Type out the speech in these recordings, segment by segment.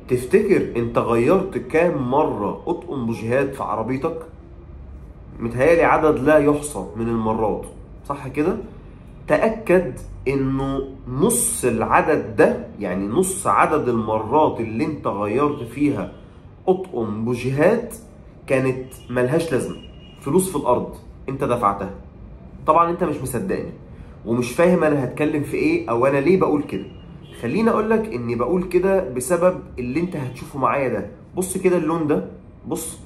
تفتكر انت غيرت كام مرة اطقم بوجيهات في عربيتك؟ متهيألي عدد لا يحصى من المرات، صح كده؟ تأكد انه نص العدد ده، يعني نص عدد المرات اللي انت غيرت فيها اطقم بوجيهات كانت ملهاش لازمة، فلوس في الارض انت دفعتها. طبعا انت مش مصدقني ومش فاهم انا هتكلم في ايه او انا ليه بقول كده. خليني اقولك اني بقول كده بسبب اللي انت هتشوفه معايا ده. بص كده اللون ده، بص،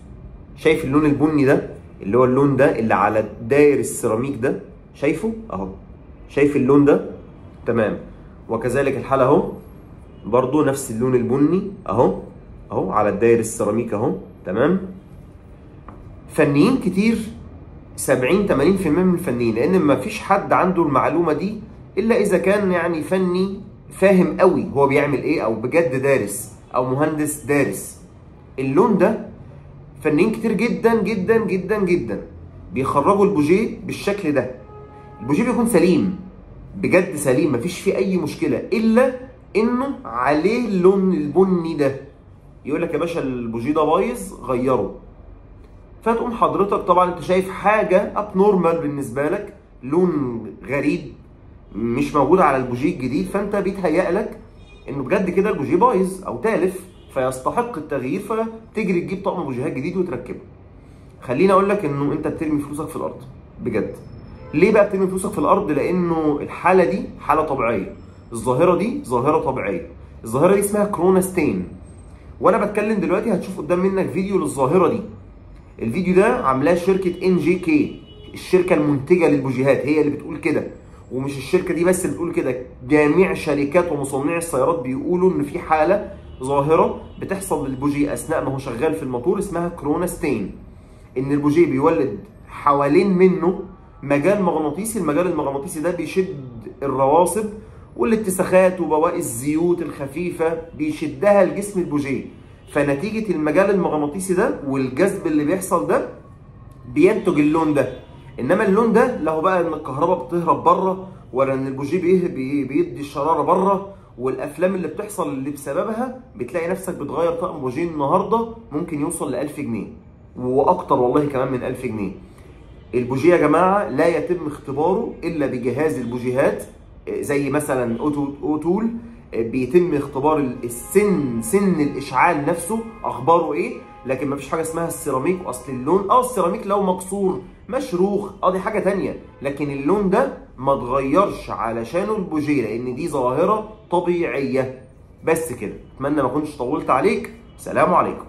شايف اللون البني ده اللي هو اللون ده اللي على داير السيراميك ده؟ شايفه اهو، شايف اللون ده؟ تمام. وكذلك الحال اهو، برضو نفس اللون البني اهو، اهو على الداير السيراميك اهو. تمام. فنيين كتير، 70 80% من الفنيين، لان ما فيش حد عنده المعلومه دي الا اذا كان يعني فني فاهم قوي هو بيعمل ايه، او بجد دارس، او مهندس دارس. اللون ده فنيين كتير جدا جدا جدا جدا بيخرجوا البوجيه بالشكل ده. البوجيه بيكون سليم، بجد سليم، مفيش فيه اي مشكله، الا انه عليه اللون البني ده. يقول لك يا باشا البوجيه ده بايظ غيره. فتقوم حضرتك طبعا انت شايف حاجه اب نورمال بالنسبه لك، لون غريب مش موجود على البوجيه الجديد، فانت بيتهيأ لك انه بجد كده البوجيه بايظ او تالف فيستحق التغيير، فتجري تجيب طقم بوجيهات جديد وتركبه. خليني اقول لك انه انت بترمي فلوسك في الارض بجد. ليه بقى بترمي فلوسك في الارض؟ لانه الحاله دي حاله طبيعيه، الظاهره دي ظاهره طبيعيه. الظاهره دي اسمها كرونا ستين، وانا بتكلم دلوقتي هتشوف قدام منك فيديو للظاهره دي. الفيديو ده عاملاه شركه ان جي كي، الشركه المنتجه للبوجيهات، هي اللي بتقول كده. ومش الشركه دي بس اللي بتقول كده، جميع شركات ومصنعي السيارات بيقولوا ان في حاله ظاهره بتحصل للبوجيه اثناء ما هو شغال في الموتور اسمها كرونا ستين. ان البوجيه بيولد حوالين منه مجال مغناطيسي، المجال المغناطيسي ده بيشد الرواسب والاتساخات وبواقي الزيوت الخفيفه، بيشدها لجسم البوجيه. فنتيجه المجال المغناطيسي ده والجذب اللي بيحصل ده بينتج اللون ده. انما اللون ده لا هو بقى ان الكهرباء بتهرب بره، ولا ان البوجيه بيدي الشراره بره، والافلام اللي بتحصل اللي بسببها بتلاقي نفسك بتغير طقم بوجيه النهارده ممكن يوصل ل 1000 جنيه واكتر، والله كمان من 1000 جنيه. البوجيه يا جماعه لا يتم اختباره الا بجهاز البوجيهات، زي مثلا اوتول. بيتم اختبار سن الاشعال نفسه اخباره ايه، لكن مفيش حاجه اسمها السيراميك. اصل اللون السيراميك لو مكسور مشروخ دي حاجه تانية، لكن اللون ده ما اتغيرش علشانه البوجيه، لان دي ظاهره طبيعيه. بس كده، اتمنى ما اكونش طولت عليك. سلام عليكم.